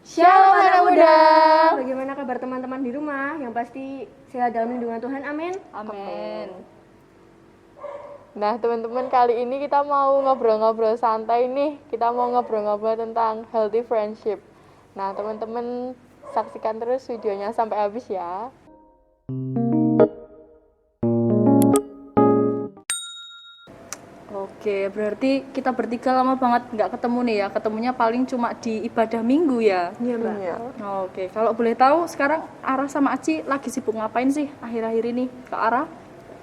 Shalom anak muda. Bagaimana kabar teman-teman di rumah? Yang pasti sehat dalam lindungan Tuhan, amin. Amin. Nah teman-teman, kali ini kita mau ngobrol-ngobrol santai nih. Kita mau ngobrol-ngobrol tentang healthy friendship. Nah teman-teman saksikan terus videonya sampai habis ya. Oke, berarti kita bertiga lama banget nggak ketemu nih ya. Ketemunya paling cuma di ibadah minggu ya. Iya, Mbak. Iya. Oke, kalau boleh tahu sekarang Ara sama Aci lagi sibuk ngapain sih akhir-akhir ini? Kak Ara?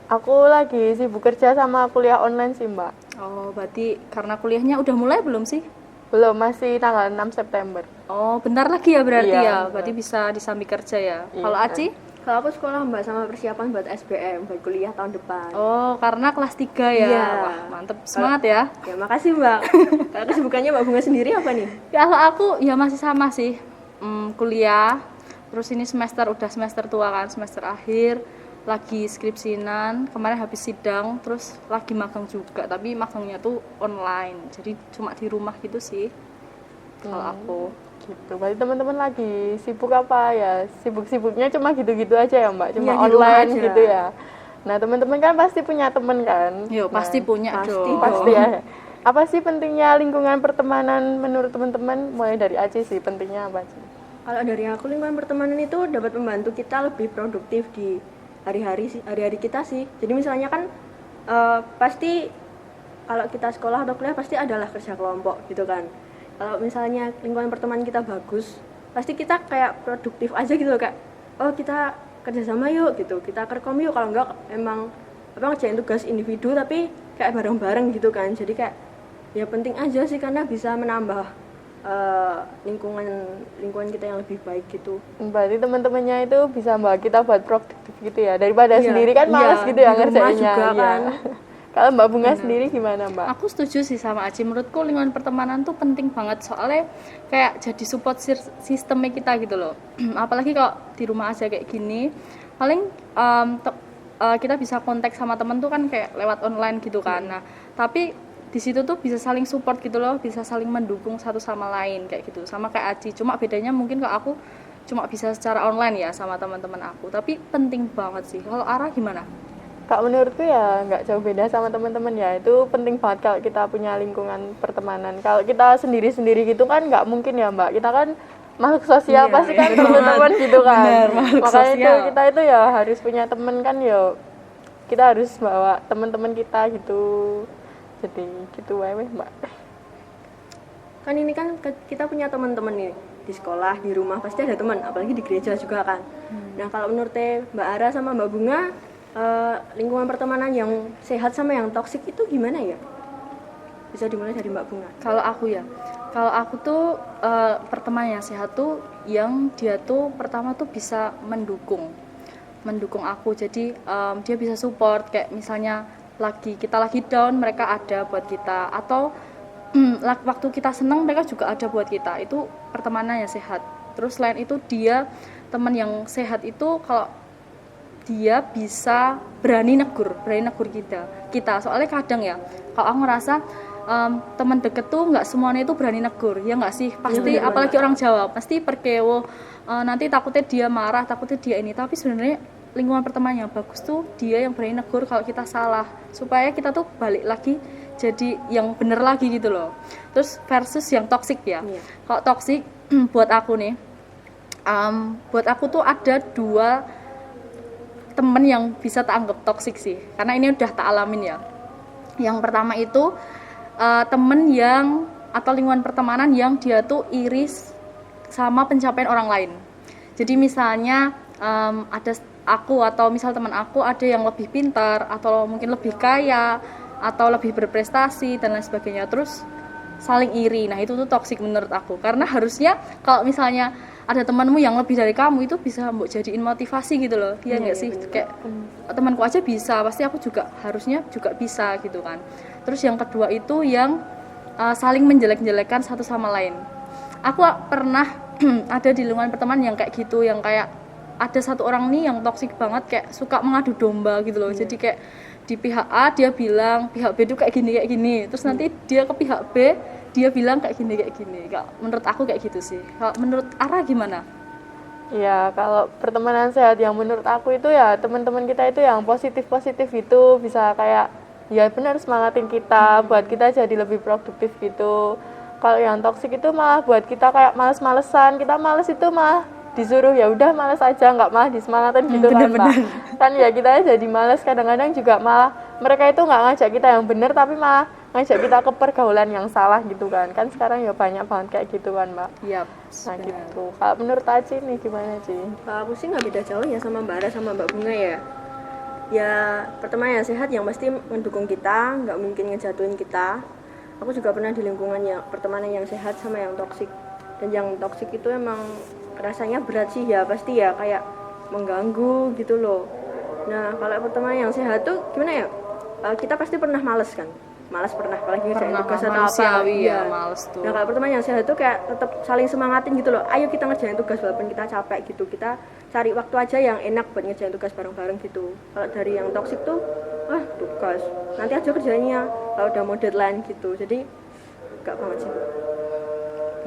Aku lagi sibuk kerja sama kuliah online sih mbak. Oh, berarti karena kuliahnya udah mulai belum sih? Belum, masih tanggal 6 September. Oh, bentar lagi ya berarti Iya, ya. benar. Berarti bisa disambi kerja ya. Iya. Kalau Aci? Kalau aku sekolah, Mbak, sama persiapan buat SBM, buat kuliah tahun depan. Oh, karena kelas 3 ya. Iya. Wah, mantep. Semangat ya. Ya, makasih, Mbak. Kalau kesibukannya Mbak Bunga sendiri apa nih? Kalau aku ya masih sama sih. Kuliah. Terus ini udah semester tua kan, semester akhir. Lagi skripsinan, kemarin habis sidang, terus lagi magang juga, tapi magangnya tuh online. Jadi cuma di rumah gitu sih. Kalau aku. Gitu. Berarti teman-teman lagi sibuk apa ya? Sibuk-sibuknya cuma gitu-gitu aja ya mbak? Cuma Iya, di rumah online aja. gitu ya. Nah teman-teman kan pasti punya teman kan? Yo, Nah, pasti punya pasti dong. Pasti ya. Apa sih pentingnya lingkungan pertemanan menurut teman-teman? Mulai dari Aci sih, pentingnya apa sih? Kalau dari aku, lingkungan pertemanan itu dapat membantu kita lebih produktif di hari-hari kita sih. Jadi misalnya kan pasti kalau kita sekolah atau kuliah pasti adalah kerja kelompok gitu kan. Kalau misalnya lingkungan pertemanan kita bagus, pasti kita kayak produktif aja gitu loh, Kak. Oh, kita kerjasama yuk gitu, kita kerkom yuk. Kalau enggak emang ngerjain tugas individu tapi kayak bareng-bareng gitu kan. Jadi kayak ya penting aja sih karena bisa menambah lingkungan kita yang lebih baik gitu. Berarti teman-temannya itu bisa mbak kita buat produktif gitu ya. Daripada Iya, sendiri kan males iya, gitu ya di rumah ngerjainnya. juga Iya. kan. Kalau Mbak Bunga sendiri gimana mbak? Aku setuju sih sama Aci. Menurutku lingkungan pertemanan tuh penting banget soalnya kayak jadi support sistemnya kita gitu loh. Apalagi kalau di rumah aja kayak gini, paling kita bisa kontak sama temen tuh kan kayak lewat online gitu kan. Nah, tapi di situ tuh bisa saling support gitu loh, bisa saling mendukung satu sama lain kayak gitu. Sama kayak Aci. Cuma bedanya mungkin kalau aku cuma bisa secara online ya sama teman-teman aku. Tapi penting banget sih. Kalau Ara gimana? Kak menurutku ya nggak jauh beda sama teman-teman ya. Itu penting banget kalau kita punya lingkungan pertemanan. Kalau kita sendiri-sendiri gitu kan nggak mungkin ya mbak. Kita kan makhluk sosial Iya, pasti kan iya. perlu teman gitu kan. Bener, makhluk Makanya itu sosial. kita itu ya harus punya teman kan ya. Kita harus bawa teman-teman kita gitu. Jadi gitu wae mbak. Kan ini kan kita punya teman-teman nih di sekolah, di rumah pasti ada teman, apalagi di gereja juga kan. Nah, kalau menurut Mbak Ara sama Mbak Bunga, lingkungan pertemanan yang sehat sama yang toksik itu gimana ya? Bisa dimulai dari Mbak Bunga. Kalau aku tuh pertemanan yang sehat tuh yang dia tuh pertama tuh bisa mendukung aku. Jadi dia bisa support kayak misalnya kita lagi down, mereka ada buat kita, atau waktu kita senang mereka juga ada buat kita. Itu pertemanan yang sehat. Terus selain itu dia teman yang sehat itu kalau dia bisa berani negur kita soalnya kadang ya kalau aku ngerasa teman deket tuh nggak semuanya itu berani negur ya nggak sih pasti bener apalagi orang Jawa pasti perkewo nanti takutnya dia marah, takutnya dia ini, tapi sebenarnya lingkungan pertemanan yang bagus tuh dia yang berani negur kalau kita salah supaya kita tuh balik lagi jadi yang bener lagi gitu loh. Terus versus yang toksik ya. Iya. Kalau toksik buat aku nih buat aku tuh ada dua temen yang bisa tak anggap toksik sih, karena ini udah tak alamin ya. Yang pertama itu temen yang atau lingkungan pertemanan yang dia tuh iris sama pencapaian orang lain. Jadi misalnya ada aku atau misal teman aku ada yang lebih pintar atau mungkin lebih kaya atau lebih berprestasi dan lain sebagainya, terus saling iri. Nah itu tuh toksik menurut aku, karena harusnya kalau misalnya ada temanmu yang lebih dari kamu itu bisa mbok jadiin motivasi gitu loh. Iya nggak sih? bener. Kayak temanku aja bisa, pasti aku juga harusnya juga bisa gitu kan. Terus yang kedua itu yang saling menjelek-jelekan satu sama lain. Aku pernah ada di lingkungan pertemanan yang kayak gitu, yang kayak ada satu orang nih yang toksik banget, kayak suka mengadu domba gitu loh. Jadi kayak di pihak A dia bilang pihak B itu kayak gini, terus nanti dia ke pihak B dia bilang kayak gini. Kalau menurut aku kayak gitu sih. Kalau menurut Ara gimana? Ya, kalau pertemanan sehat yang menurut aku itu ya teman-teman kita itu yang positif-positif itu bisa kayak ya benar semangatin kita buat kita jadi lebih produktif gitu. Kalau yang toksik itu malah buat kita kayak males-malesan, kita males itu malah disuruh ya udah males aja, nggak malah disemangatin gitu kan Mbak. Kan ya kita jadi males, kadang-kadang juga malah mereka itu nggak ngajak kita yang benar tapi malah ngajak kita ke pergaulan yang salah gitu kan sekarang ya banyak banget kayak gitu kan Mbak. Iya. Nah gitu. Kalau menurut Aci nih gimana Ci? Kalau aku sih nggak beda jauh ya sama Mbak Ara sama Mbak Bunga ya. Ya pertemanan yang sehat yang pasti mendukung kita, nggak mungkin ngejatuhin kita. Aku juga pernah di lingkungan yang pertemanan yang sehat sama yang toksik. Dan yang toksik itu emang rasanya berat sih ya, pasti ya kayak mengganggu gitu loh. Nah kalau pertemanan yang sehat tuh gimana ya? Kita pasti pernah males kan? Malas pernah, apalagi ngerjain tugas atau apa. Manusiawi ya, Iya. males tuh. Nah kalau pertemanan yang sehat tuh kayak tetap saling semangatin gitu loh. Ayo kita ngerjain tugas walaupun kita capek gitu. Kita cari waktu aja yang enak buat ngerjain tugas bareng-bareng gitu. Kalau dari yang toksik tuh, tugas nanti aja kerjanya kalau udah mau deadline gitu. Jadi gak banget sih.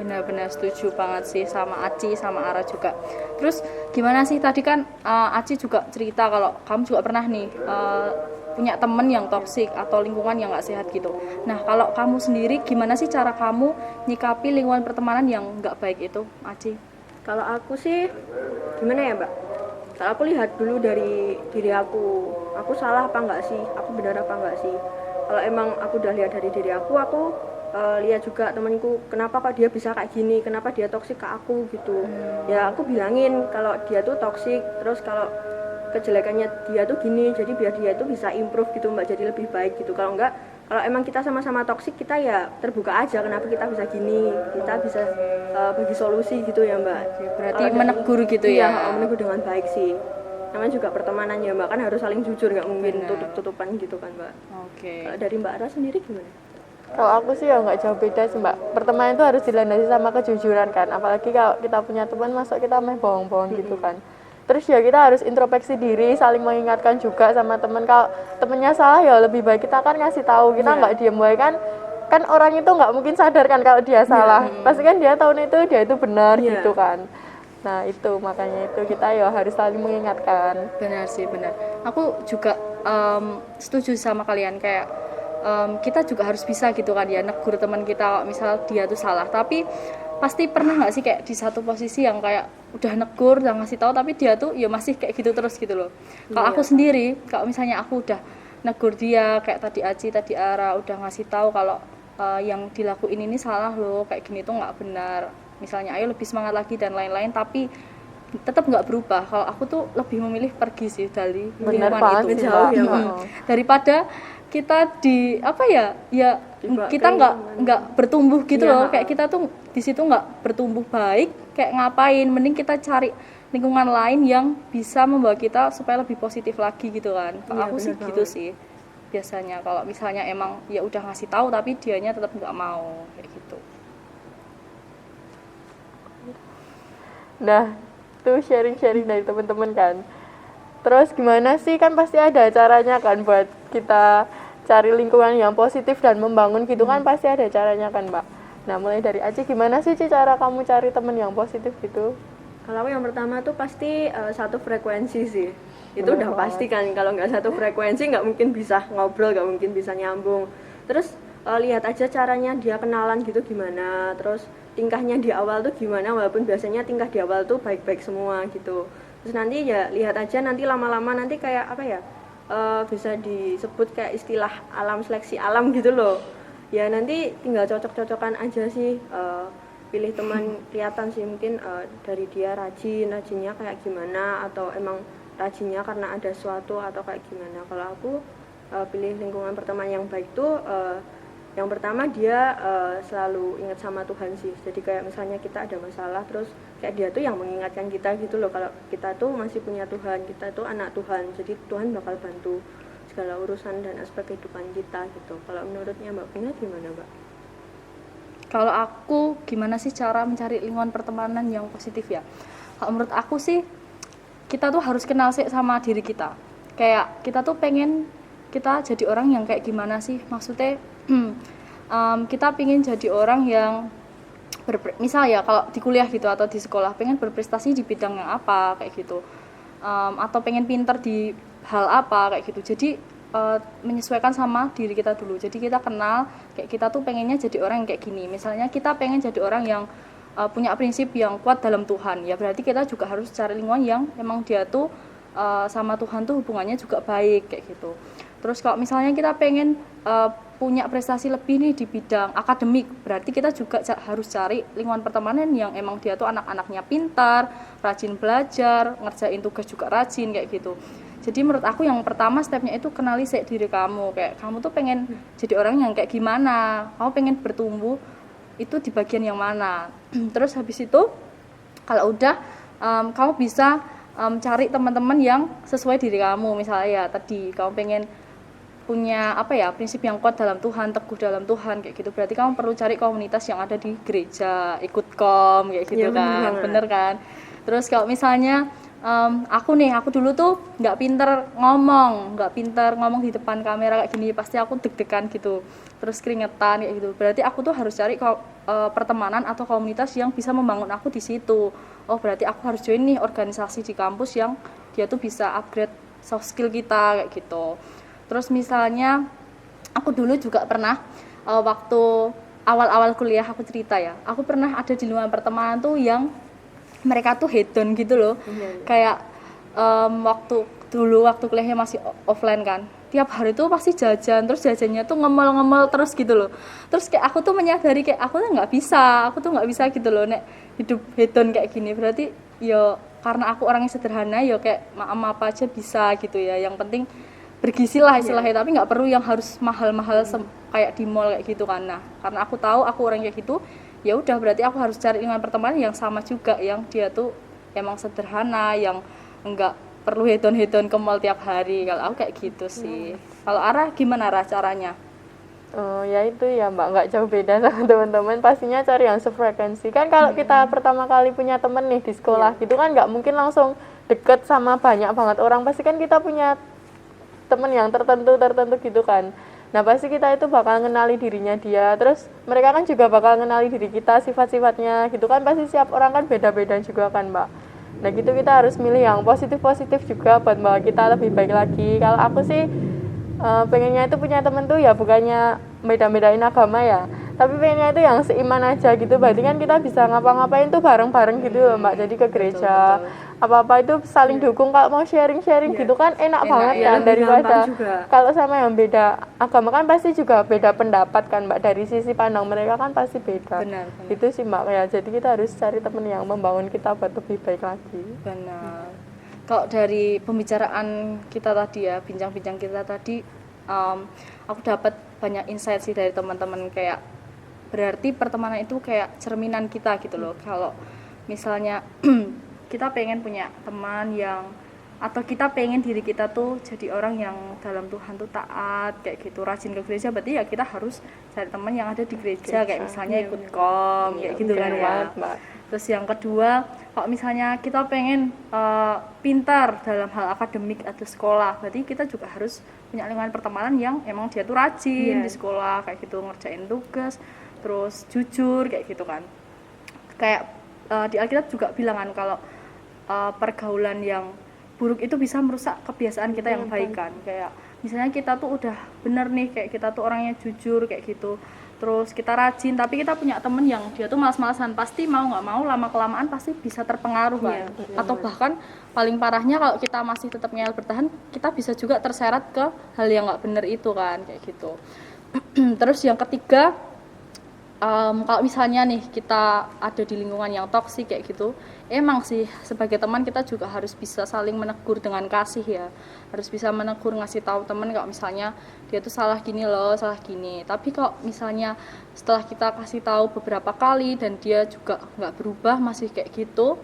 Benar-benar setuju banget sih sama Aci sama Ara juga. Terus gimana sih tadi kan Aci juga cerita kalau kamu juga pernah nih punya temen yang toksik atau lingkungan yang nggak sehat gitu. Nah kalau kamu sendiri gimana sih cara kamu nyikapi lingkungan pertemanan yang nggak baik itu, Aci? Kalau aku sih gimana ya Mbak? Kalau aku lihat dulu dari diri aku salah apa enggak sih? Aku benar apa enggak sih? Kalau emang aku udah lihat dari diri aku lihat juga temanku kenapa kok dia bisa kayak gini, kenapa dia toksik ke aku gitu. Ya aku bilangin kalau dia tuh toksik, terus kalau kejelekannya dia tuh gini, jadi biar dia tuh bisa improve gitu Mbak, jadi lebih baik gitu. Kalau enggak, kalau emang kita sama-sama toksik, kita ya terbuka aja kenapa kita bisa gini, kita bisa bagi solusi gitu ya Mbak. Berarti menegur gitu ya? Iya, menegur dengan baik sih. Namanya juga pertemanan ya Mbak, kan harus saling jujur, nggak mungkin tutup-tutupan gitu kan Mbak. Oke. Kalau dari Mbak Ara sendiri gimana? Kalau aku sih ya nggak jauh beda sih Mbak. Pertemanan itu harus dilandasi sama kejujuran kan. Apalagi kalau kita punya teman, masa kita main bohong-bohong gitu kan. Terus ya kita harus introspeksi diri, saling mengingatkan juga sama teman. Kalau temennya salah ya lebih baik kita kan ngasih tahu, kita nggak diem baik kan orang itu nggak mungkin sadar kan kalau dia salah. Pasti kan dia tahu dia itu benar gitu kan. Nah itu makanya itu kita ya harus saling mengingatkan. Benar sih, benar. Aku juga setuju sama kalian kayak kita juga harus bisa gitu kan ya negur teman kita kalau misal dia tuh salah. Tapi pasti pernah nggak sih kayak di satu posisi yang kayak udah negur, udah ngasih tahu tapi dia tuh ya masih kayak gitu terus gitu loh. Kalau aku sendiri, kalau misalnya aku udah negur dia kayak tadi Aci, tadi Ara udah ngasih tahu kalau yang dilakuin ini salah loh, kayak gini tuh nggak benar. Misalnya ayo lebih semangat lagi dan lain-lain, tapi tetap nggak berubah. Kalau aku tuh lebih memilih pergi sih dari lingkungan itu jauh ya, daripada kita di apa ya kita nggak bertumbuh gitu loh, kayak kita tuh di situ nggak bertumbuh baik, kayak ngapain, mending kita cari lingkungan lain yang bisa membawa kita supaya lebih positif lagi gitu kan. Kalau aku sih gitu sih biasanya kalau misalnya emang ya udah ngasih tahu tapi dianya tetap nggak mau kayak gitu. Nah tuh sharing-sharing dari teman-teman kan. Terus gimana sih, kan pasti ada caranya kan buat kita cari lingkungan yang positif dan membangun gitu kan, pasti ada caranya kan Mbak. Nah mulai dari Aci, gimana sih Ci cara kamu cari teman yang positif gitu? Kalau aku yang pertama tuh pasti satu frekuensi sih. Itu udah pasti kan, kalau nggak satu frekuensi nggak mungkin bisa ngobrol, nggak mungkin bisa nyambung. Terus lihat aja caranya dia kenalan gitu gimana, terus tingkahnya di awal tuh gimana, walaupun biasanya tingkah di awal tuh baik-baik semua gitu. Terus nanti ya lihat aja nanti lama-lama nanti kayak apa ya, bisa disebut kayak istilah alam seleksi alam gitu loh ya. Nanti tinggal cocok-cocokan aja sih, pilih teman kelihatan sih mungkin dari dia rajinnya kayak gimana, atau emang rajinnya karena ada sesuatu atau kayak gimana. Kalau aku pilih lingkungan pertemanan yang baik tuh yang pertama dia selalu ingat sama Tuhan sih. Jadi kayak misalnya kita ada masalah, terus kayak dia tuh yang mengingatkan kita gitu loh, kalau kita tuh masih punya Tuhan, kita tuh anak Tuhan, jadi Tuhan bakal bantu segala urusan dan aspek kehidupan kita gitu. Kalau menurutnya Mbak Bunga gimana Mbak? Kalau aku gimana sih cara mencari lingkungan pertemanan yang positif ya? Kalau menurut aku sih kita tuh harus kenal sih sama diri kita. Kayak kita tuh pengen kita jadi orang yang kayak gimana sih? Maksudnya kita pingin jadi orang yang misal ya kalau di kuliah gitu atau di sekolah pengen berprestasi di bidang yang apa kayak gitu, atau pengen pinter di hal apa kayak gitu. Jadi menyesuaikan sama diri kita dulu. Jadi kita kenal kayak kita tuh pengennya jadi orang yang kayak gini. Misalnya kita pengen jadi orang yang punya prinsip yang kuat dalam Tuhan, ya berarti kita juga harus cari lingkungan yang emang dia tuh sama Tuhan tuh hubungannya juga baik kayak gitu. Terus kalau misalnya kita pengen punya prestasi lebih nih di bidang akademik, berarti kita juga harus cari lingkungan pertemanan yang emang dia tuh anak-anaknya pintar, rajin belajar, ngerjain tugas juga rajin kayak gitu. Jadi menurut aku yang pertama stepnya itu kenali sih diri kamu, kayak kamu tuh pengen jadi orang yang kayak gimana, kamu pengen bertumbuh itu di bagian yang mana. Terus habis itu kalau udah kamu bisa cari teman-teman yang sesuai diri kamu. Misalnya ya tadi kamu pengen punya prinsip yang kuat dalam Tuhan, teguh dalam Tuhan kayak gitu, berarti kamu perlu cari komunitas yang ada di gereja, ikut kom kayak gitu ya, kan, bener kan. Terus kalau misalnya aku dulu tuh nggak pinter ngomong di depan kamera kayak gini, pasti aku deg-degan gitu, terus keringetan kayak gitu. Berarti aku tuh harus cari pertemanan atau komunitas yang bisa membangun aku di situ. Oh berarti aku harus join nih organisasi di kampus yang dia tuh bisa upgrade soft skill kita kayak gitu. Terus misalnya aku dulu juga pernah waktu awal-awal kuliah aku cerita ya, aku pernah ada di lingkungan pertemanan tuh yang mereka tuh hedon gitu loh. Kayak waktu kuliahnya masih offline kan, tiap hari tuh pasti jajan, terus jajannya tuh ngemel-ngemel terus gitu loh. Terus kayak aku tuh menyadari kayak aku tuh nggak bisa gitu loh nek hidup hedon kayak gini. Berarti yo karena aku orangnya sederhana, yo kayak apa aja bisa gitu ya, yang penting bergizi lah istilahnya, tapi nggak perlu yang harus mahal-mahal kayak di mall kayak gitu kan. Nah karena aku tahu aku orang kayak gitu, ya udah berarti aku harus cari lingkungan pertemanan yang sama juga, yang dia tuh emang sederhana, yang enggak perlu hedon-hedon ke mall tiap hari. Kalau aku kayak gitu sih. Kalau Ara gimana caranya? Ya itu ya Mbak, nggak jauh beda sama teman-teman, pastinya cari yang sefrekuensi. Kan kalau kita pertama kali punya temen nih di sekolah gitu kan nggak mungkin langsung deket sama banyak banget orang, pasti kan kita punya temen yang tertentu gitu kan. Nah pasti kita itu bakal ngenali dirinya dia, terus mereka kan juga bakal ngenali diri kita, sifat-sifatnya gitu kan. Pasti setiap orang kan beda-beda juga kan Mbak. Nah gitu kita harus milih yang positif-positif juga buat bawa kita lebih baik lagi. Kalau aku sih pengennya itu punya temen tuh ya bukannya beda-bedain agama ya, tapi pengennya itu yang seiman aja gitu. Berarti kan kita bisa ngapa-ngapain tuh bareng-bareng gitu loh Mbak. Jadi ke gereja, apa-apa itu saling dukung. Kalau mau sharing-sharing gitu kan enak banget kan, daripada kalau sama yang beda agama kan pasti juga beda pendapat kan Mbak, dari sisi pandang mereka kan pasti beda. Benar. Itu sih Mbak ya, jadi kita harus cari temen yang membangun kita buat lebih baik lagi. Benar. Kalau dari pembicaraan kita tadi ya, bincang-bincang kita tadi, aku dapat banyak insight sih dari teman-teman. Kayak berarti pertemanan itu kayak cerminan kita gitu loh. Kalau misalnya kita pengen punya teman yang, atau kita pengen diri kita tuh jadi orang yang dalam Tuhan tuh taat kayak gitu, rajin ke gereja, berarti ya kita harus cari teman yang ada di gereja, kayak misalnya ikut kom kayak gitu kan ya. Terus yang kedua, kalau misalnya kita pengen pintar dalam hal akademik atau sekolah, berarti kita juga harus punya lingkungan pertemanan yang emang dia tuh rajin di sekolah kayak gitu, ngerjain tugas, terus jujur kayak gitu kan. Kayak di Alkitab juga bilangan kalau pergaulan yang buruk itu bisa merusak kebiasaan kita yang baik kan. Kayak misalnya kita tuh udah bener nih, kayak kita tuh orangnya jujur kayak gitu, terus kita rajin, tapi kita punya temen yang dia tuh malas-malasan, pasti mau nggak mau lama-kelamaan pasti bisa terpengaruh kan. Atau bahkan paling parahnya kalau kita masih tetap ngeyel bertahan, kita bisa juga terseret ke hal yang nggak bener itu kan kayak gitu. Terus yang ketiga, kalau misalnya nih kita ada di lingkungan yang toksik kayak gitu, emang sih sebagai teman kita juga harus bisa saling menegur dengan kasih ya, harus bisa menegur, ngasih tahu teman kalau misalnya dia tuh salah gini loh, salah gini. Tapi kalau misalnya setelah kita kasih tahu beberapa kali dan dia juga nggak berubah, masih kayak gitu,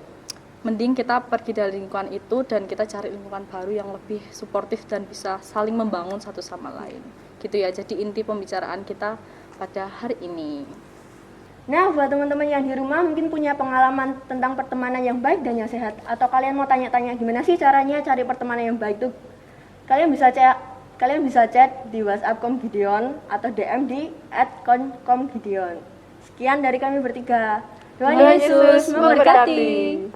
mending kita pergi dari lingkungan itu dan kita cari lingkungan baru yang lebih suportif dan bisa saling membangun satu sama lain gitu ya. Jadi inti pembicaraan kita pada hari ini. Nah, buat teman-teman yang di rumah mungkin punya pengalaman tentang pertemanan yang baik dan yang sehat, atau kalian mau tanya-tanya gimana sih caranya cari pertemanan yang baik tuh, kalian bisa kalian bisa chat di WhatsApp Komgideon atau DM di @komgideon. Sekian dari kami bertiga. Tuhan Yesus memberkati.